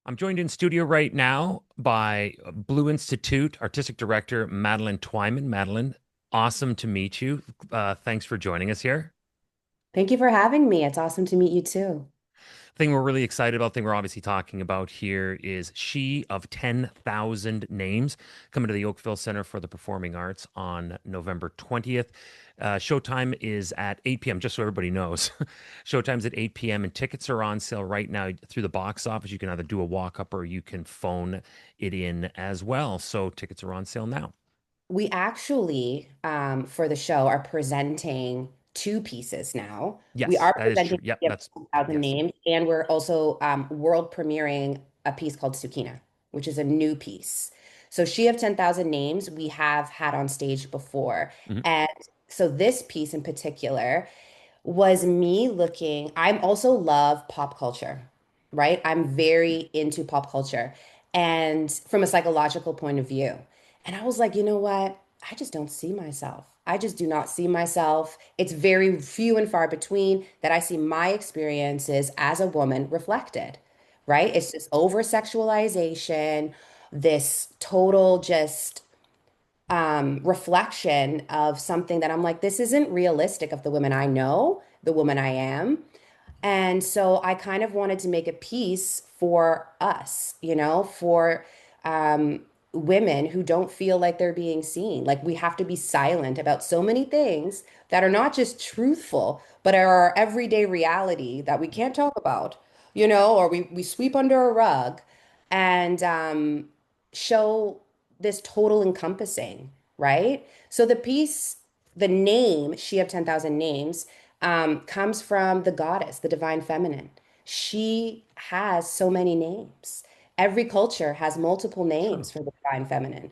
I'm joined in studio right now by Blue Institute Artistic Director Madeleine Twyman. Madeleine, awesome to meet you. Thanks for joining us here. Thank you for having me. It's awesome to meet you too. Thing we're really excited about, thing we're obviously talking about here is She of 10,000 Names coming to the Oakville Centre for the Performing Arts on November 20th. Showtime is at 8 p.m., just so everybody knows. Showtime's at 8 p.m. and tickets are on sale right now through the box office. You can either do a walk up or you can phone it in as well. So tickets are on sale now. We actually, for the show, are presenting two pieces now. We Yes, are that is true. presenting Yep, She of that's 10,000 yes. Names, and we're also world premiering a piece called Soukena, which is a new piece. So She of 10,000 Names, we have had on stage before. Mhm. And so this piece in particular was me looking, I'm also love pop culture, right? I'm very into pop culture and from a psychological point of view. And I was like, you know what? I just don't see myself. I just do not see myself. It's very few and far between that I see my experiences as a woman reflected, right? It's this over sexualization, this total just reflection of something that I'm like, this isn't realistic of the women I know, the woman I am. And so I kind of wanted to make a piece for us, for um, women who don't feel like they're being seen. Like we have to be silent about so many things that are not just truthful, but are our everyday reality that we can't talk about, or we sweep under a rug and show this total encompassing, right? So the piece, the name, She of 10,000 Names, comes from the goddess, the divine feminine. She has so many names. Every culture has multiple True. names for the divine feminine.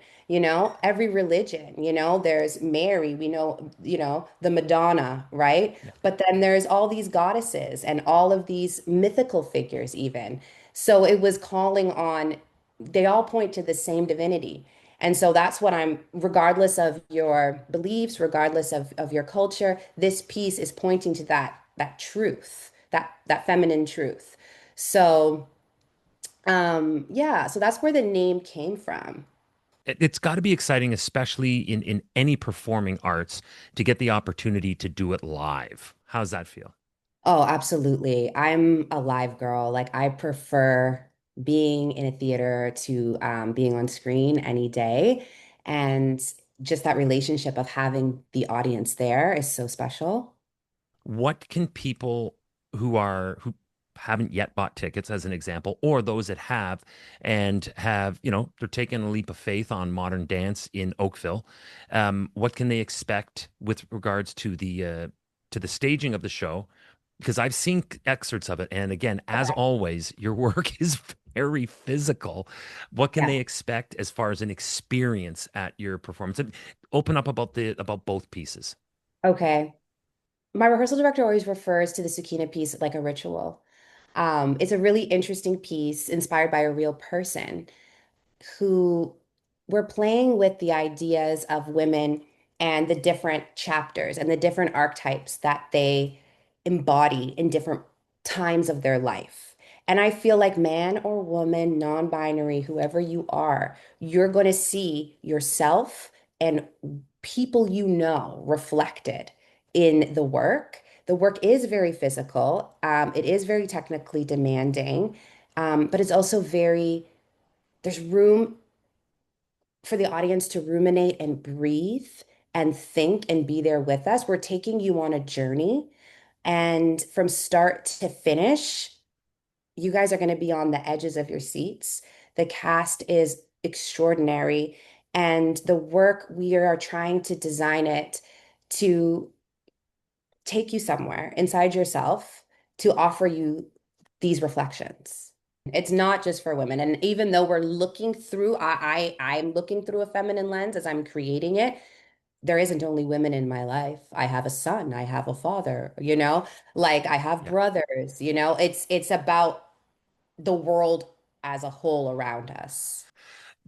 Every religion, there's Mary, we know, the Madonna, right? Yeah. But then there's all these goddesses and all of these mythical figures, even. So it was calling on, they all point to the same divinity. And so that's what regardless of your beliefs, regardless of your culture, this piece is pointing to that truth, that feminine truth. So yeah, so that's where the name came from. It's got to be exciting, especially in any performing arts, to get the opportunity to do it live. How's that feel? Oh, absolutely. I'm a live girl. Like I prefer being in a theater to being on screen any day. And just that relationship of having the audience there is so special. What can people who haven't yet bought tickets, as an example, or those that have and have, they're taking a leap of faith on modern dance in Oakville. What can they expect with regards to the staging of the show? Because I've seen excerpts of it, and again, as Okay. always, your work is very physical. What can Yeah. they expect as far as an experience at your performance? And open up about both pieces. Okay. My rehearsal director always refers to the Soukena piece like a ritual. It's a really interesting piece inspired by a real person who were playing with the ideas of women and the different chapters and the different archetypes that they embody in different times of their life. And I feel like man or woman, non-binary, whoever you are, you're going to see yourself and people you know reflected in the work. The work is very physical. It is very technically demanding, but it's also there's room for the audience to ruminate and breathe and think and be there with us. We're taking you on a journey. And from start to finish, you guys are going to be on the edges of your seats. The cast is extraordinary. And the work, we are trying to design it to take you somewhere inside yourself to offer you these reflections. It's not just for women. And even though we're looking through, I'm looking through a feminine lens as I'm creating it, there isn't only women in my life. I have a son, I have a father, like I have Yeah. brothers, it's about the world as a whole around us.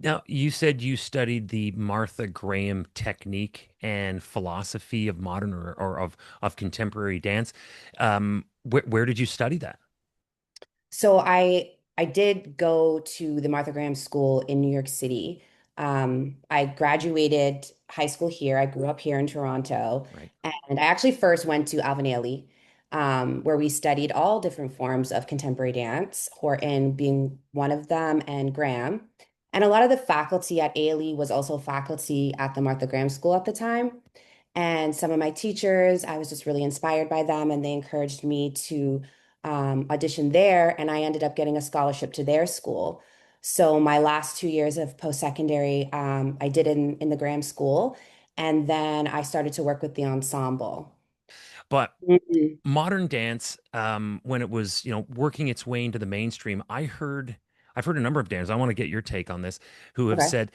Now, you said you studied the Martha Graham technique and philosophy of modern or of contemporary dance. Where did you study that? So I I did go to the Martha Graham School in New York City. I graduated high school here. I grew up here in Toronto, Right. and I actually first went to Alvin Ailey, where we studied all different forms of contemporary dance, Horton being one of them, and Graham. And a lot of the faculty at Ailey was also faculty at the Martha Graham School at the time. And some of my teachers, I was just really inspired by them, and they encouraged me to audition there. And I ended up getting a scholarship to their school. So my last 2 years of post-secondary, I did in the Graham School, and then I started to work with the ensemble. But Mhm. modern dance, when it was, working its way into the mainstream, I've heard a number of dancers. I want to get your take on this, who have Okay. said,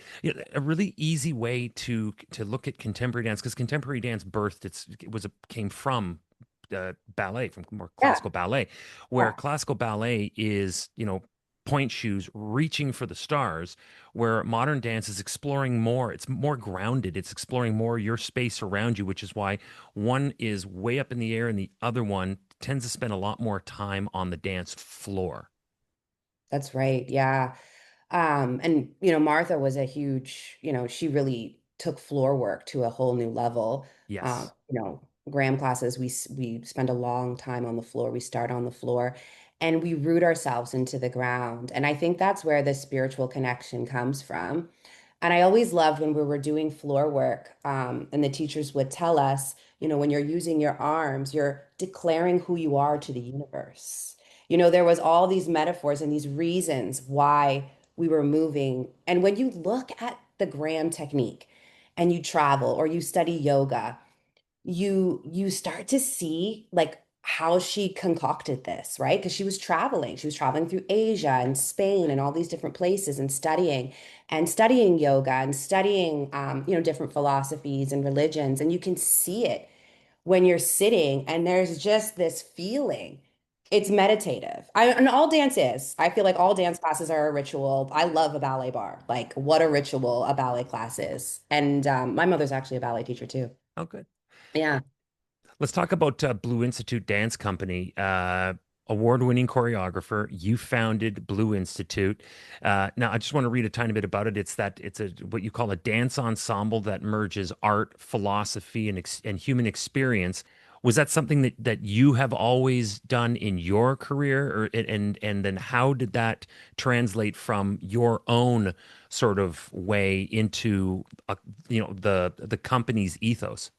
a really easy way to look at contemporary dance, because contemporary dance birthed came from ballet, from more Yeah. classical ballet, where Yeah. classical ballet is, point shoes reaching for the stars, where modern dance is exploring more. It's more grounded. It's exploring more your space around you, which is why one is way up in the air and the other one tends to spend a lot more time on the dance floor. That's right. Yeah. And Martha was a huge, she really took floor work to a whole new level. Yes. Graham classes, we spend a long time on the floor. We start on the floor and we root ourselves into the ground. And I think that's where the spiritual connection comes from. And I always loved when we were doing floor work, and the teachers would tell us, when you're using your arms, you're declaring who you are to the universe. There was all these metaphors and these reasons why we were moving. And when you look at the Graham technique and you travel or you study yoga, you start to see like how she concocted this, right? Because she was traveling. She was traveling through Asia and Spain and all these different places and studying yoga and studying different philosophies and religions. And you can see it when you're sitting and there's just this feeling. It's meditative. And all dance is. I feel like all dance classes are a ritual. I love a ballet bar. Like, what a ritual a ballet class is. And my mother's actually a ballet teacher too. Oh, good. Yeah. Let's talk about Blue Institute Dance Company. Award-winning choreographer. You founded Blue Institute. Now, I just want to read a tiny bit about it. It's a what you call a dance ensemble that merges art, philosophy, and human experience. Was that something that you have always done in your career, or and then how did that translate from your own sort of way into the company's ethos?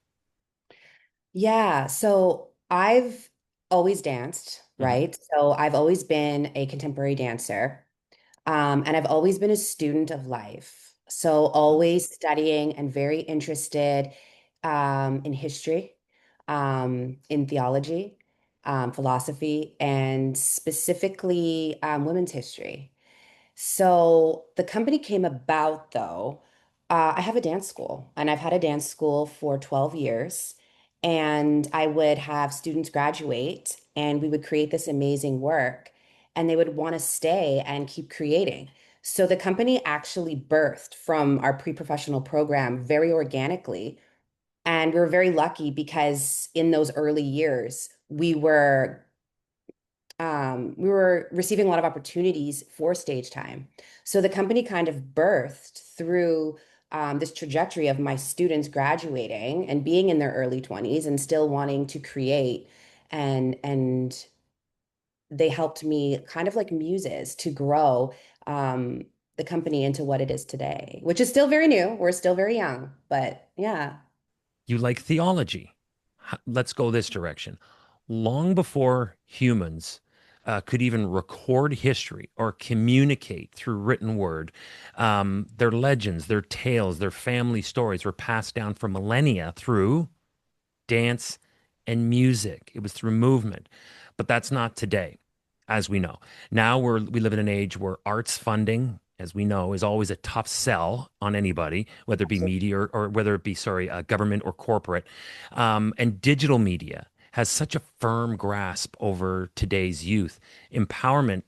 Yeah. So I've always danced, Hmm. right? So I've always been a contemporary dancer. And I've always been a student of life. So always studying and very interested in history, in theology, philosophy, and specifically women's history. So the company came about though. I have a dance school and I've had a dance school for 12 years. And I would have students graduate and we would create this amazing work and they would want to stay and keep creating. So the company actually birthed from our pre-professional program very organically. And we were very lucky because in those early years, we were receiving a lot of opportunities for stage time. So the company kind of birthed through this trajectory of my students graduating and being in their early 20s and still wanting to create. And they helped me kind of like muses to grow the company into what it is today, which is still very new. We're still very young, but yeah. You like theology. Let's go this direction. Long before humans could even record history or communicate through written word, their legends, their tales, their family stories were passed down for millennia through dance and music. It was through movement. But that's not today, as we know. Now we live in an age where arts funding, as we know, is always a tough sell on anybody, whether it be media or whether it be, sorry, government or corporate. And digital media has such a firm grasp over today's youth. Empowerment,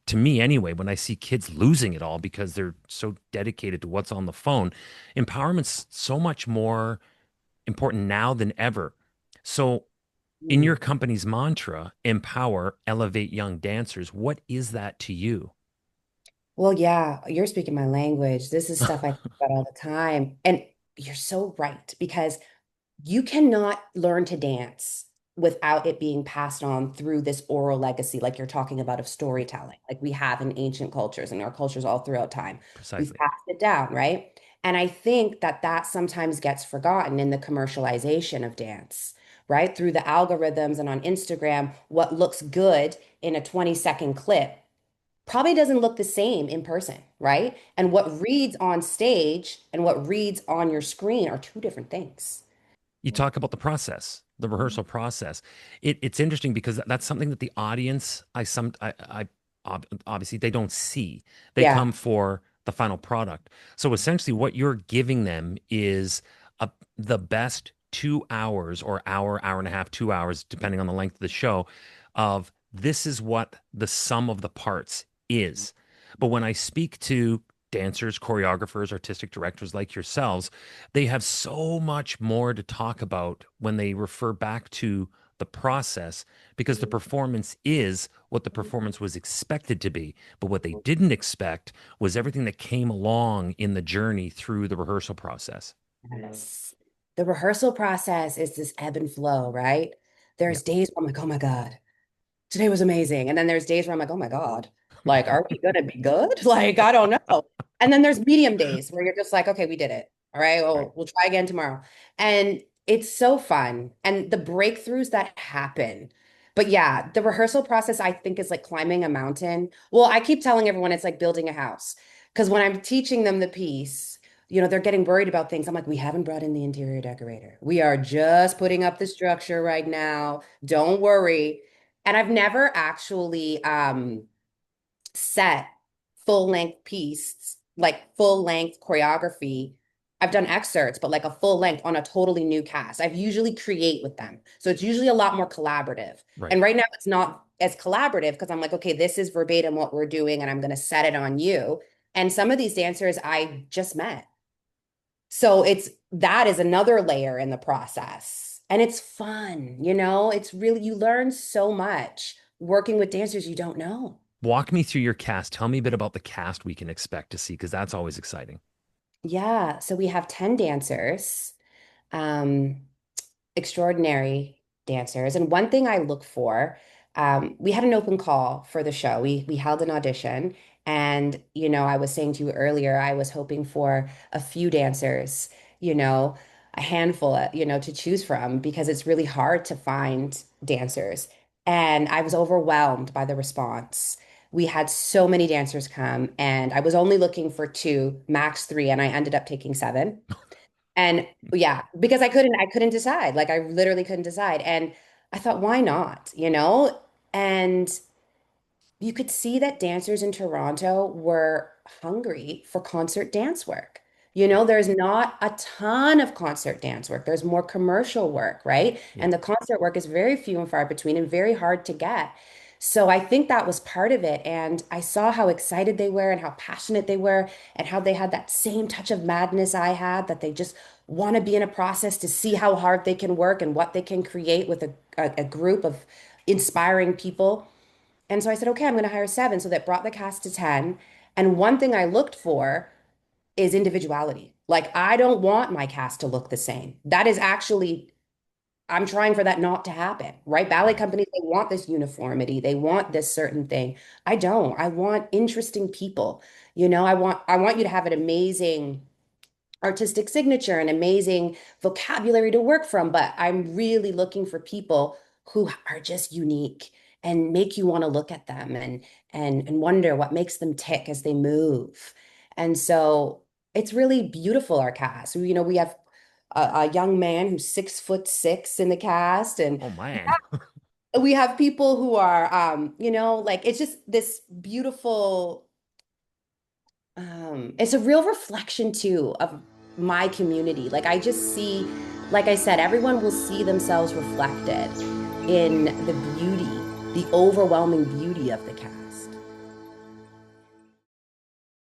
to me anyway, when I see kids losing it all because they're so dedicated to what's on the phone, empowerment's so much more important now than ever. So In Mm. your company's mantra, empower, elevate young dancers, what is that to you? Well, yeah, you're speaking my language. This is stuff I think about all the time. And you're so right because you cannot learn to dance without it being passed on through this oral legacy, like you're talking about of storytelling, like we have in ancient cultures and our cultures all throughout time. We've Precisely. passed it down, right? And I think that that sometimes gets forgotten in the commercialization of dance, right? Through the algorithms and on Instagram, what looks good in a 20-second clip probably doesn't look the same in person, right? And what reads on stage and what reads on your screen are two different things. You talk about the process, the rehearsal process. It's interesting because that's something that the audience, obviously they don't see. They Yeah. come for the final product. So essentially, what you're giving them is the best 2 hours or hour and a half, 2 hours, depending on the length of the show, of this is what the sum of the parts is. But when I speak to dancers, choreographers, artistic directors like yourselves, they have so much more to talk about when they refer back to the process because the performance is what the performance was expected to be. But what they didn't expect was everything that came along in the journey through the rehearsal process. Yes. The rehearsal process is this ebb and flow, right? Yeah. There's days where I'm like, oh my God, today was amazing. And then there's days where I'm like, oh my God, like, are we gonna be good? Like, I don't know. And then there's medium days where you're just like, okay, we did it. All right, Right. well, we'll try again tomorrow. And it's so fun. And the breakthroughs that happen. But yeah, the rehearsal process, I think, is like climbing a mountain. Well, I keep telling everyone it's like building a house. Because when I'm teaching them the piece, they're getting worried about things. I'm like, we haven't brought in the interior decorator. We are just putting up the structure right now. Don't worry. And I've never actually set full length piece, like full length choreography. I've done excerpts, but like a full length on a totally new cast. I've usually create with them. So it's usually a lot more collaborative. Right. And right now it's not as collaborative because I'm like, okay, this is verbatim what we're doing and I'm going to set it on you. And some of these dancers I just met. So it's that is another layer in the process. And it's fun, it's really, you learn so much working with dancers you don't know. Walk me through your cast. Tell me a bit about the cast we can expect to see because that's always exciting. Yeah. So we have 10 dancers. Um, Extraordinary dancers. And one thing I look for, we had an open call for the show. We held an audition, and I was saying to you earlier, I was hoping for a few dancers, you know, a handful, to choose from because it's really hard to find dancers. And I was overwhelmed by the response. We had so many dancers come, and I was only looking for two, max three, and I ended up taking seven. And yeah, because I couldn't decide. Like I literally couldn't decide. And I thought, why not? And you could see that dancers in Toronto were hungry for concert dance work. Yeah. There's not a ton of concert dance work. There's more commercial work, right? Yeah. And the concert work is very few and far between and very hard to get. So I think that was part of it. And I saw how excited they were and how passionate they were and how they had that same touch of madness I had, that they just want to be in a process to see how hard they can work and what they can create with a group of inspiring people. And so I said, okay, I'm going to hire seven. So that brought the cast to 10. And one thing I looked for is individuality. Like, I don't want my cast to look the same. That is actually, I'm trying for that not to happen, right? Ballet Right. companies, they want this uniformity. They want this certain thing. I don't. I want interesting people. I want you to have an amazing artistic signature and amazing vocabulary to work from, but I'm really looking for people who are just unique and make you want to look at them and wonder what makes them tick as they move. And so it's really beautiful, our cast. We have a young man who's 6'6" in the cast, and Oh man. we have people who are like it's just this beautiful it's a real reflection too of my community. Like I just see, like I said, everyone will see themselves reflected in the beauty, the overwhelming beauty of the cast.